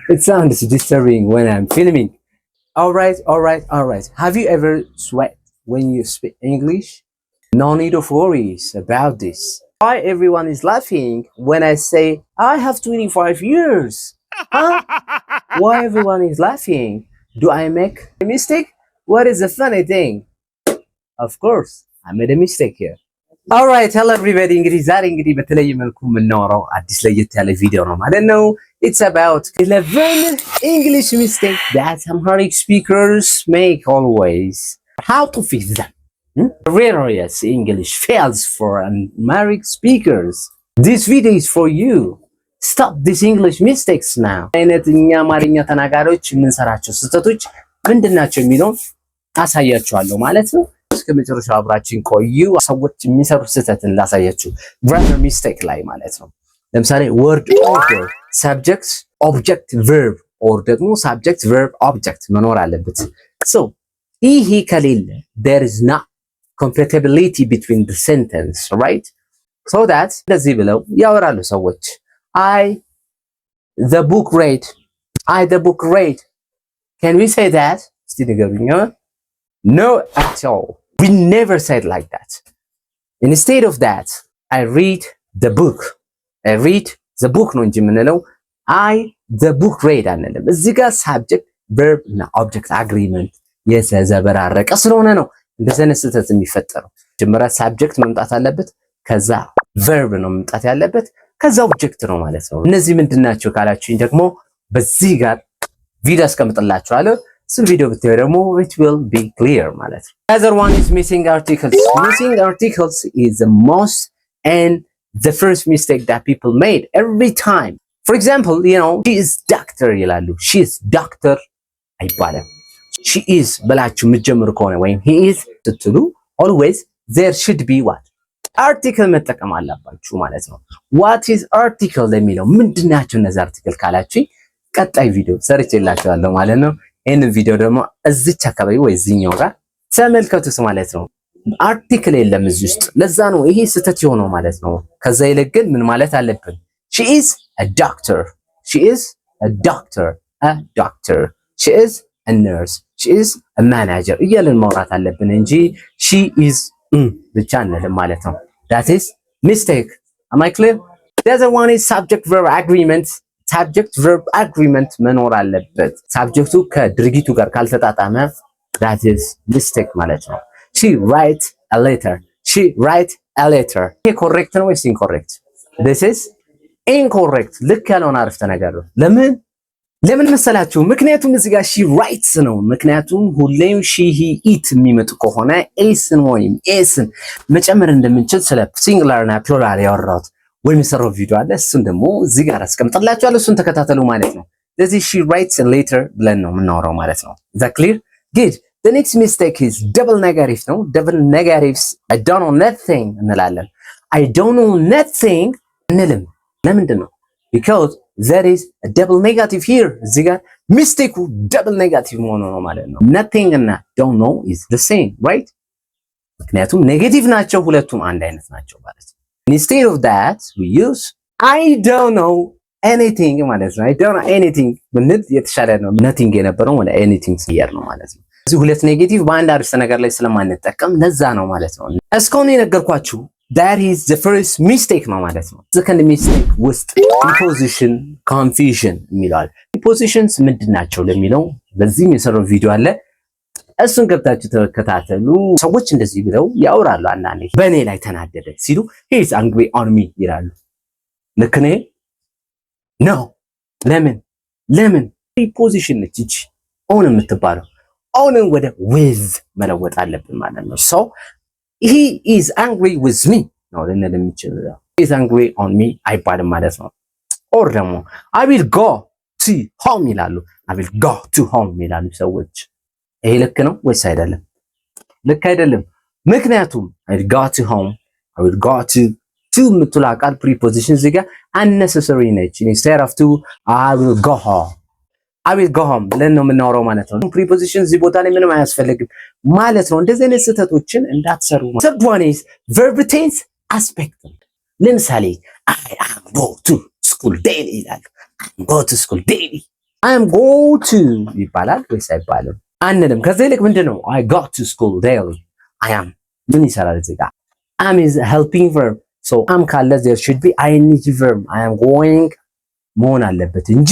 It sounds disturbing when I'm filming. All right. Have you ever sweat when you speak English? No need of worries about this. Why everyone is laughing when I say I have 25 years? Huh? Why everyone is laughing? Do I make a mistake? What is the funny thing? Of course, I made a mistake here. Alright, hello everybody. እንግዲህ ዛሬ እንግዲህ በተለየ መልኩ የምናወራው አዲስ ለየት ያለ ቪዲዮ ነው ማለት ነው። It's about 11 English mistakes that Amharic speakers make always. How to fix them? Various English fails for Amharic speakers. This video is for you. Stop these English mistakes now. አይነትኛ አማርኛ ተናጋሪዎች የምንሰራቸው ስህተቶች ምንድናቸው የሚለውን አሳያችኋለሁ ማለት ነው። እስከ መጨረሻው አብራችን ቆዩ። ሰዎች የሚሰሩት ስህተትን ላሳያችሁ። grammar mistake ላይ ማለት ነው። ለምሳሌ word order subject object verb or ደግሞ subject verb object መኖር አለበት። so ይሄ ከሌለ there is not compatibility between the sentence, right? so that እንደዚህ ብለው ያወራሉ ሰዎች the book read. Can we say that? እስቲ ንገሩኝ። No at all. We never said like that. Instead of that, I read the book ነው እንጂ የምንለው the book read አንልም። እዚህ ጋር subject verb እና object agreement የተዘበራረቀ ስለሆነ ነው እንደዚህ አይነት ስህተት የሚፈጠረው። መጀመሪያ subject መምጣት አለበት፣ ከዛ verb ነው መምጣት ያለበት፣ ከዛ object ነው ማለት ነው። እነዚህ ምንድናቸው ካላችሁኝ ደግሞ በዚህ ጋር ቪዲዮ አስቀምጥላችኋለሁ። Some video ብታዩ ደግሞ it will be clear ማለት ነው። Other one is missing articles. Missing articles is the most and the first mistake that people made every time. For example, she is doctor ይላሉ። She is doctor አይባልም። She is ብላችሁ የምትጀምሩ ከሆነ ወይም he is ስትሉ always there should be what? article መጠቀም አለባችሁ ማለት ነው። What is article ለሚለው ምንድናቸው እነዚህ article ካላችሁ ቀጣይ ቪዲዮ ሰርቼላችኋለሁ ማለት ነው። ይህንን ቪዲዮ ደግሞ እዚች አካባቢ ወይ እዚህኛው ጋር ተመልከቱት ማለት ነው። አርቲክል የለም እዚህ ውስጥ፣ ለዛ ነው ይሄ ስህተት የሆነው ማለት ነው። ከዛ ይልቅ ግን ምን ማለት አለብን? she is a doctor, she is a doctor, she is a nurse, she is a manager እያልን ማውራት አለብን እንጂ she is ብቻ አንልም ማለት ነው። that is mistake. am I clear? the other one is subject verb agreement. subject verb agreement መኖር አለበት። ሳብጀክቱ ከድርጊቱ ጋር ካልተጣጣመ that is mistake ማለት ነው። she write a letter. ይሄ correct ነው ወይስ incorrect? this is incorrect። ልክ ያልሆነ አረፍተ ነገር ነው። ለምን መሰላችሁ? ምክንያቱም እዚህ ጋር she writes ነው። ምክንያቱም ሁሌም she he it የሚመጡ ከሆነ ኤስን ወይም ኤስን መጨመር እንደምንችል ስለ singular እና plural ያወራሁት ወይም የሰራው ቪዲዮ አለ። እሱን ደግሞ እዚህ ጋር አስቀምጥላችኋለሁ። እሱን ተከታተሉ ማለት ነው። ስለዚህ she writes a letter ብለን ነው የምናወራው ማለት ነው። is that clear? good. the next mistake is double negative ነው። double negatives I don't know nothing እንላለን። I don't know nothing እንልም። ለምንድን ነው? because there is a double negative here. እዚህ ጋር ሚስቴኩ double negative መሆኑ ነው ማለት ነው። nothing እና don't know is the same, right? ምክንያቱም ኔጌቲቭ ናቸው፣ ሁለቱም አንድ አይነት ናቸው ማለት ነው። Instead of that, we use I don't know anything ማለት ነው። I don't know anything ብንል የተሻለ ነው። nothing የነበረው ወደ anything ሲያር ነው ማለት ነው። እዚህ ሁለት ኔጌቲቭ በአንድ አረፍተ ነገር ላይ ስለማንጠቀም ለዛ ነው ማለት ነው። እስካሁን የነገርኳችሁ that is the first mistake ነው ማለት ነው። second mistake ውስጥ preposition confusion የሚላል prepositions ምንድናቸው ለሚለው በዚህም የሰራው ቪዲዮ አለ። እሱን ገብታችሁ ተከታተሉ። ሰዎች እንደዚህ ብለው ያወራሉ። አንዳንዴ በእኔ ላይ ተናደደ ሲሉ he is angry on me ይላሉ። ልክ ነኝ? ነው። ለምን preposition ነች እቺ on የምትባለው። ኦንን ወደ with መለወጥ አለብን ማለት ነው። so he is angry with me ነው ልንል የምንችለው። he is angry on me አይባልም ማለት ነው። or ደግሞ I will go to home ይላሉ። I will go to home ይላሉ ሰዎች። ይሄ ልክ ነው ወይስ አይደለም? ልክ አይደለም። ምክንያቱም I will go to home, I will go to የምትለው ቃል preposition እዚህ ጋር unnecessary ነች። instead of to I will go home ብለን ነው የምናወራው ማለት ነው። preposition እዚህ ቦታ ላይ ምንም አያስፈልግም ማለት ነው። እንደዚህ አይነት ስህተቶችን እንዳትሰሩ። third one is verb tense aspect. ለምሳሌ I am go to school daily ይላሉ። go to school daily I am go to ይባላል ወይስ አይባልም? አንልም። ከዛ ይልቅ ምንድነው I go to school daily I am ምን ይሰራል እዚህ ጋር am is helping verb so am ካለ there should be ing verb I am going መሆን አለበት እንጂ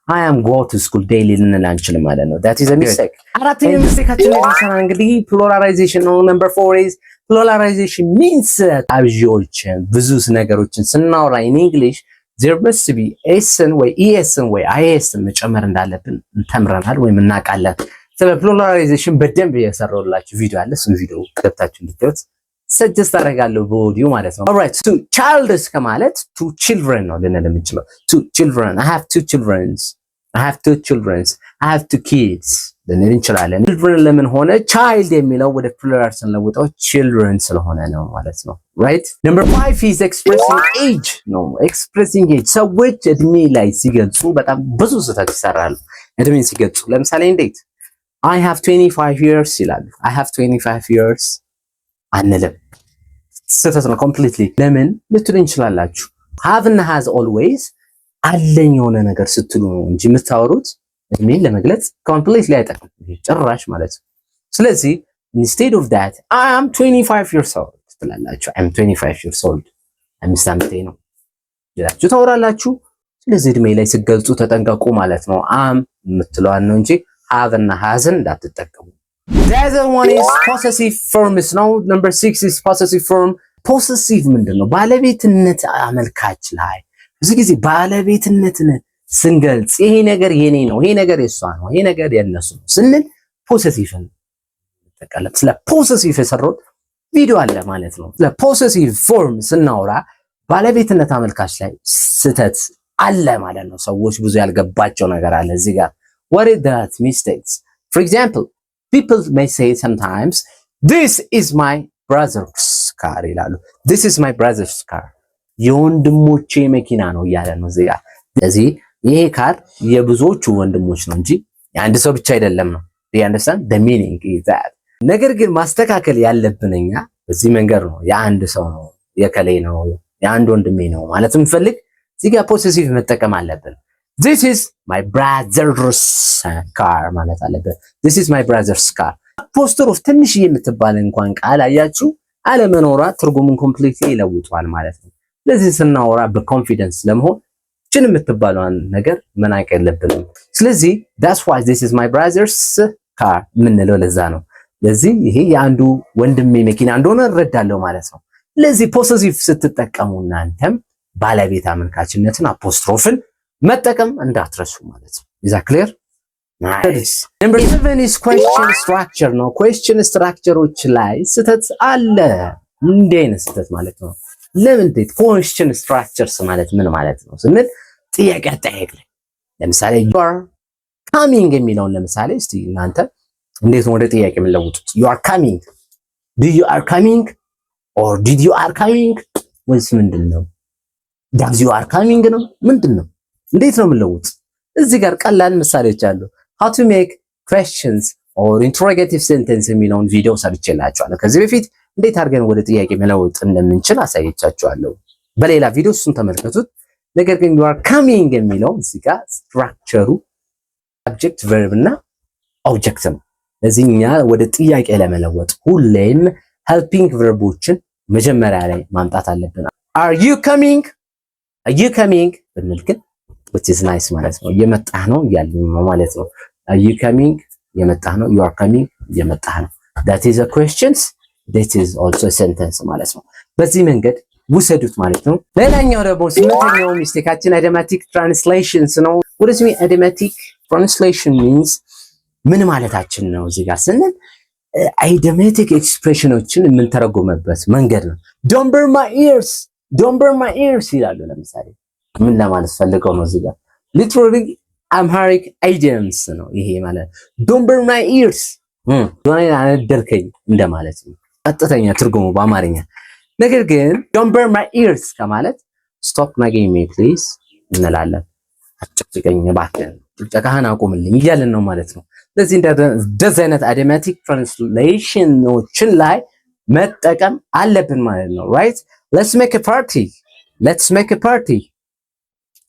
I am go to school daily ልንል አንችልም ማለት ነው። that is a mistake። አራተኛው ሚስቴካችን ለምሳሌ እንግዲህ pluralization ነው። number 4 is pluralization means አብዢዎችን ብዙ ነገሮችን ስናወራ in English there must be sን ወይ esን ወይ isን መጨመር እንዳለብን ተምረናል ወይም እናውቃለን። ስለ pluralization በደንብ የሰራሁላችሁ ቪዲዮ አለ። እሱን ቪዲዮ ገብታችሁ እንድታዩት ሰጀስት አደርጋለሁ በኦዲዮ ማለት ነው። alright two childs ከማለት two children ነው ልንል የምንችለው two children I have two children I have two children I have two kids ልንል እንችላለን። children ለምን ሆነ child የሚለው ወደ plural ስንለውጠው children ስለሆነ ነው ማለት ነው። right number 5 is expressing age ነው expressing age ሰዎች እድሜ ላይ ሲገልጹ በጣም ብዙ ስህተት ይሰራሉ። እድሜን ሲገልጹ ለምሳሌ እንዴት I have 25 years ይላሉ። I have 25 years አንልም። ስህተት ነው completely። ለምን ልትሉ እንችላላችሁ have እና has always አለኝ የሆነ ነገር ስትሉ ነው እንጂ የምታወሩት እድሜን ለመግለጽ completely አይጠቅም ጭራሽ ማለት ነው። ስለዚህ instead of that I am 25 years old ትላላችሁ። I am 25 years old 5 ዓመቴ ነው ይላችሁ ታወራላችሁ። ስለዚህ እድሜ ላይ ሲገልጹ ተጠንቀቁ ማለት ነው። am የምትለዋን ነው እንጂ have እና has እንዳትጠቀሙ። The other one is possessive forms ነው። number 6 is possessive form። possessive ምንድነው? ባለቤትነት አመልካች ላይ ብዙ ጊዜ ባለቤትነትን ስንገልጽ ይሄ ነገር የኔ ነው፣ ይሄ ነገር የሷ ነው፣ ይሄ ነገር የነሱ ነው ስንል possessive ተቀለም። ስለ possessive የሰራሁት ቪዲዮ አለ ማለት ነው። ስለ possessive form ስናወራ ባለቤትነት አመልካች ላይ ስህተት አለ ማለት ነው። ሰዎች ብዙ ያልገባቸው ነገር አለ እዚህ ጋር what is that mistakes for example people may say sometimes this is my brother's car ይላሉ። this is my brother's car የወንድሞቼ መኪና ነው እያለ ነው እዚህ ጋር። ስለዚህ ይሄ ካር የብዙዎቹ ወንድሞች ነው እንጂ የአንድ ሰው ብቻ አይደለም ነው። you understand the meaning is that ነገር ግን ማስተካከል ያለብን እኛ በዚህ መንገድ ነው የአንድ ሰው ነው የከሌ ነው የአንድ ወንድሜ ነው ማለት እንፈልግ እዚህ ጋር possessive መጠቀም አለብን። this is my brother's car ማለት አለበት። this is my brother's car apostrophe ትንሽ የምትባል እንኳን ቃል አያችሁ አለመኖሯ ትርጉሙን ኮምፕሊትሊ ይለውጣል ማለት ነው። ስለዚህ ስናወራ በኮንፊደንስ ለመሆን ችን የምትባለውን ነገር መናቅ የለብንም። ስለዚህ that's why this is my brother's car ምንለው ለዛ ነው። ስለዚህ ይሄ የአንዱ ወንድሜ መኪና እንደሆነ እረዳለሁ ማለት ነው። ስለዚህ possessive ስትጠቀሙ እናንተም ባለቤት አመልካችነትን አፖስትሮፍን መጠቀም እንዳትረሱ ማለት ነው። is that clear? nice number 7 is question structure ነው። question structureዎች ላይ ስህተት አለ። እንዴት ነው ስህተት ማለት ነው? ለምን እንዴት question structures ማለት ምን ማለት ነው ስንል ጥያቄ አጠያየቅ ላይ ለምሳሌ you are coming የሚለውን ለምሳሌ እስቲ እናንተ እንዴት ነው ወደ ጥያቄ የምንለውጡት? you are coming do you are coming or did you are coming ወይስ ምንድነው? does you are coming ነው ምንድነው? እንዴት ነው የምንለውጥ? እዚህ ጋር ቀላል ምሳሌዎች አሉ። how to make questions or interrogative sentence የሚለውን ቪዲዮ ሰርቼላችኋለሁ ከዚህ በፊት እንዴት አድርገን ወደ ጥያቄ መለወጥ እንደምንችል አሳይቻችኋለሁ። በሌላ ቪዲዮ እሱን ተመልከቱት። ነገር ግን you are coming የሚለው እዚህ ጋር ስትራክቸሩ subject verb እና object ነው። ስለዚህ እኛ ወደ ጥያቄ ለመለወጥ ሁሌም helping verboችን መጀመሪያ ላይ ማምጣት አለብን። are you coming ብንል ግን which is nice ማለት ነው። እየመጣህ ነው እያልን ነው ማለት ነው። are you coming እየመጣህ ነው you are coming እየመጣህ ነው that is a questions that is also a sentence ማለት ነው። በዚህ መንገድ ውሰዱት ማለት ነው። ሌላኛው ደግሞ ስምንተኛው ሚስቴካችን idiomatic translations ነው። what does mean idiomatic translation means ምን ማለታችን ነው እዚህ ጋር ስንል idiomatic expressionዎችን የምንተረጎመበት መንገድ ነው። don't burn my ears ይላሉ ለምሳሌ ምን ለማለት ፈልገው ነው እዚህ ጋር literally amharic idioms ነው ይሄ ማለት don't burn my ears ዶናይ አነደርከኝ እንደማለት ነው ቀጥተኛ ትርጉሙ በአማርኛ። ነገር ግን don't burn my ears ከማለት stop nagging me please እንላለን። አጭቅጭቀኝ እባክህ ጭቅጨቃህን አቁምልኝ እያልን ነው ማለት ነው። ስለዚህ እንደዚህ አይነት idiomatic translationዎችን ላይ መጠቀም አለብን ማለት ነው። right let's make a party let's make a party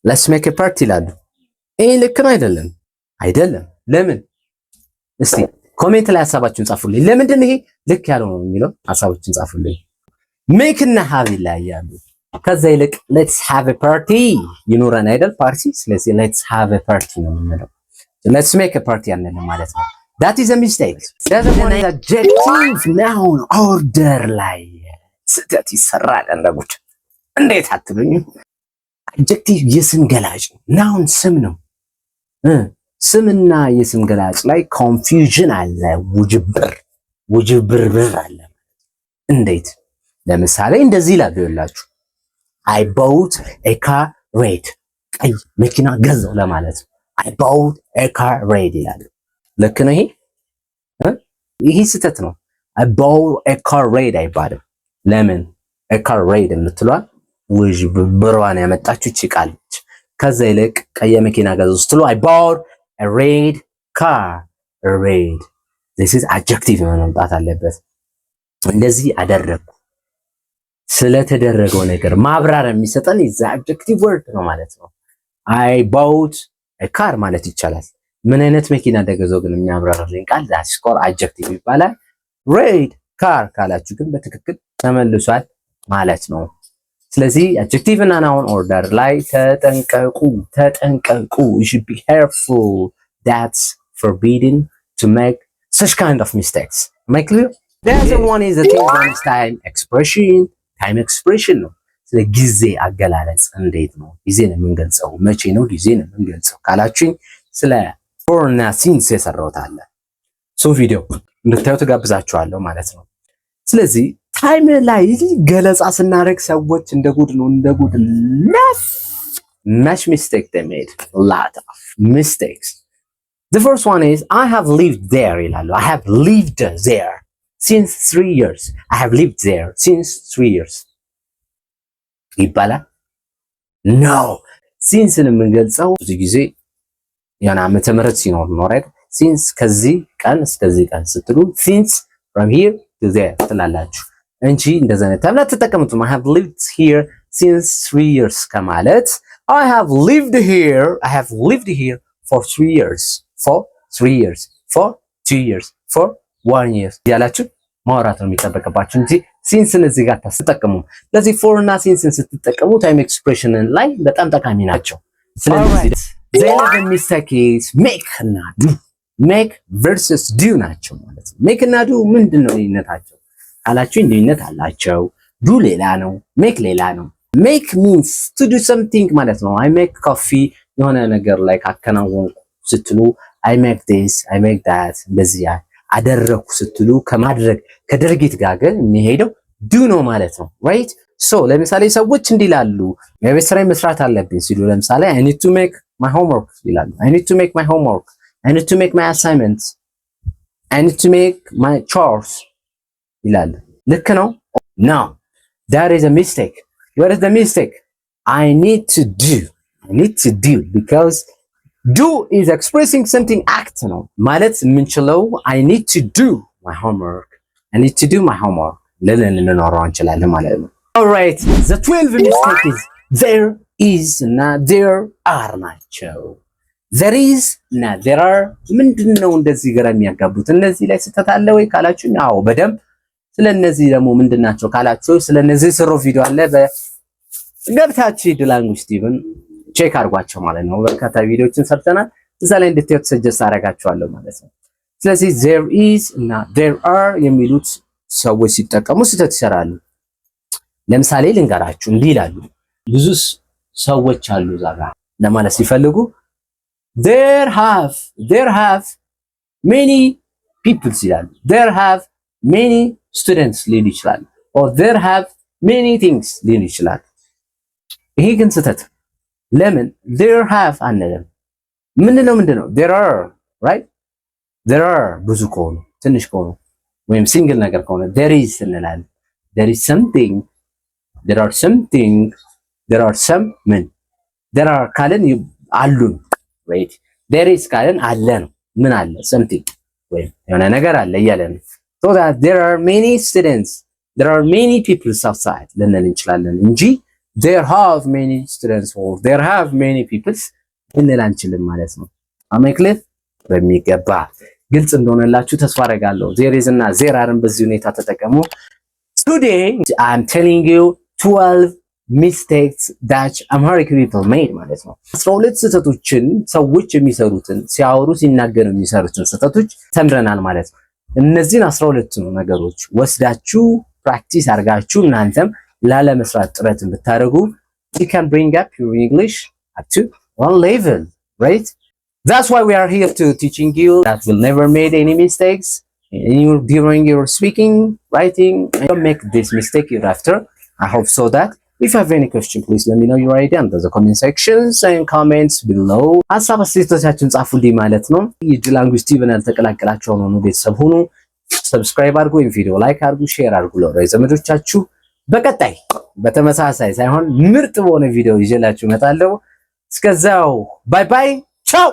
let's make a party ይላሉ። ይሄ ልክ ነው አይደለም? አይደለም። ለምን? እስቲ ኮሜንት ላይ ሐሳባችሁን ጻፉልኝ። ለምንድን ነው ይሄ ልክ ያለው ነው የሚለው ሐሳባችሁን ጻፉልኝ። ሜክ እና ሃቭ ይለያያሉ። ከዛ ይልቅ ሌትስ ሃቭ ኤ ፓርቲ ይኖረን አይደል? ፓርቲ። ስለዚህ ሌትስ ሃቭ ኤ ፓርቲ ነው የምንለው። ሌትስ ሜክ ኤ ፓርቲ አንልም ማለት ነው። that is a mistake. That's one adjective noun order ላይ ስህተት ይሰራል። እንደጉድ እንዴት አትሉኝ? adjective የስም ገላጭ ነው። noun ስም ነው። ስምና የስም ገላጭ ላይ ኮንፊውዥን አለ፣ ውጅብር አለ። እንዴት? ለምሳሌ እንደዚህ ይላል ይላችሁ I bought a car red ቀይ መኪና ገዛው ለማለት ነው። I bought a car red ይላል። ልክ ነው ይሄ? ይሄ ስህተት ነው። I bought a car red አይባልም። ለምን? a car red የምትሏ ውጅብሯን ያመጣችሁ እቺ ቃል ነች። ከዛ ይልቅ ቀይ መኪና ገዛው ስትሉ I bought a red car red this is adjective መምጣት አለበት። እንደዚህ አደረኩ ስለተደረገው ነገር ማብራሪያ የሚሰጠን is adjective word ነው ማለት ነው። I bought a car ማለት ይቻላል። ምን አይነት መኪና እንደገዛው ግን የሚያብራራልኝ ቃል that is called adjective ይባላል። red car ካላችሁ ግን በትክክል ተመልሷል ማለት ነው። ስለዚህ adjective እና noun order ላይ ተጠንቀቁ። You should be careful. That's forbidden to make such kind of mistakes. Am I clear? The other one is the thing one is time expression. ታይም ኤክስፕሬሽን ነው። ስለ ጊዜ አገላለጽ እንዴት ነው ጊዜን የምንገልጸው? መቼ ነው ጊዜን የምንገልጸው ካላችሁኝ ስለ ፎር እና ሲንስ የሰራሁት አለ። ቪዲዮ እንድታዩት ጋብዛችኋለሁ ማለት ነው። ስለዚህ ታይም ላይ ገለጻ ስናደርግ ሰዎች እንደ ጉድ much mistake they made, a lot of mistakes. The first one is I have lived there ይላሉ። I have lived there since 3 years. I have lived there since 3 years. ይባላል? No. since የምንገልጸው ብዙ ጊዜ የሆነ ዓመተ ምህረት ሲኖር ነው አይደል? since ከዚህ ቀን እስከዚህ ቀን ስትሉ since from here to there ትላላችሁ እንጂ እንደዛ ነው ተብላ ተጠቀሙት። I have lived here since 3 years ከማለት I have lived here for 3 years, for 3 years, for 2 years, for 1 year ያላችሁ ማውራት ነው የሚጠበቅባችሁ እንጂ ሲንስን እዚህ ጋር ተጠቀሙ። ለዚህ ፎር እና ሲንስን ስትጠቀሙ ታይም ኤክስፕሬሽንን ላይ በጣም ጠቃሚ ናቸው። ስለዚህ they live in mistakes make እና do make versus do ናቸው ማለት ነው። make እና do ምንድነው ልዩነታቸው አላችሁ? ልዩነት አላቸው። do ሌላ ነው፣ make ሌላ ነው። make means to do something ማለት ነው። I make coffee የሆነ ነገር ላይ ካከናወንኩ ስትሉ I make this, I make that እንደዚህ አደረኩ ስትሉ ከማድረግ ከድርጊት ጋር ግን የሚሄደው ዱ ነው ማለት ነው። right so ለምሳሌ ሰዎች እንዲላሉ የቤት ስራ መስራት አለብኝ ሲሉ ለምሳሌ I need to make my homework ይላሉ። I need to make my homework, I need to make my assignments, I need to make my chores ይላሉ። ልክ ነው? no, that is a mistake. What is the mistake? I need to do because do is expressing something act ነው ማለት የምንችለው I need to do my homework, I need to do my homework ለለን እንኖረው እንችላለን ማለት ነው። all right, the 12 mistake is there is እና there are ናቸው። there is እና there are ምንድነው እንደዚህ ግራ የሚያጋቡት? እነዚህ ላይ ስህተት አለ ወይ ካላችሁ አዎ በደንብ። ስለነዚህ ደግሞ ምንድናቸው ካላችሁ ስለነዚህ ስሩ ቪዲዮ አለ በገብታችሁ ድላንጉ ስቲቭን ቼክ አድርጓቸው ማለት ነው። በርካታ ቪዲዮዎችን ሰርተናል እዛ ላይ እንድትዩት ሰጀስት አደርጋችኋለሁ ማለት ነው። ስለዚህ there is እና there are የሚሉት ሰዎች ሲጠቀሙ ስህተት ይሰራሉ። ለምሳሌ ልንገራችሁ እንዲህ ይላሉ። ብዙ ሰዎች አሉ እዛ ጋር ለማለት ሲፈልጉ there have many people ይላሉ። there have many students ሊሉ ይችላሉ or there have many things ሊሉ ይችላሉ። ይሄ ግን ስህተት። ለምን there have አንልም? ምንድነው there are right there are ብዙ ከሆኑ ትንሽ ከሆኑ ወይም ሲንግል ነገር ከሆነ there is እንላለን። there is something there are something there are some there are ካለን አሉን right there is ካለን አለ ነው። ምን አለ something ወይም የሆነ ነገር አለ እያለ ነው። so that there are many students there are many people outside ልንል እንችላለን እንጂ there have many students or there have many people ልንል አንችልም ማለት ነው። አመክልህ በሚገባ ግልጽ እንደሆነላችሁ ተስፋ አደርጋለሁ። there is እና there are በዚህ ሁኔታ ተጠቀሙ። Today I'm telling you 12 mistakes that American people made ማለት ነው። 12 ስህተቶችን ሰዎች የሚሰሩትን ሲያወሩ ሲናገሩ የሚሰሩትን ስህተቶች ተምረናል ማለት ነው። እነዚህን 12 ነገሮች ወስዳችሁ ፕራክቲስ አድርጋችሁ እናንተም ላለመስራት ጥረት ብታደርጉ you can bring up your English up to one level, right? That's why we are here to teaching you that will never made any mistakes during your speaking, writing. Don't make this mistake hereafter. I hope so that if you have any question, please let me know your idea in the comment sections and comments below. ሀሳብ አስተያየቶቻችሁን ጻፉልኝ ማለት ነው። የጅላንጉ ስቲቨን ያልተቀላቀላችሁ ነው ቤተሰብ ሁኑ። ሰብስክራይብ አድርጉ፣ ቪዲዮ ላይክ አድርጉ፣ ሼር አድርጉ ለዘመዶቻችሁ። በቀጣይ በተመሳሳይ ሳይሆን ምርጥ በሆነ ቪዲዮ ይዤላችሁ እመጣለሁ። እስከዛው ባይ ባይ ቻው።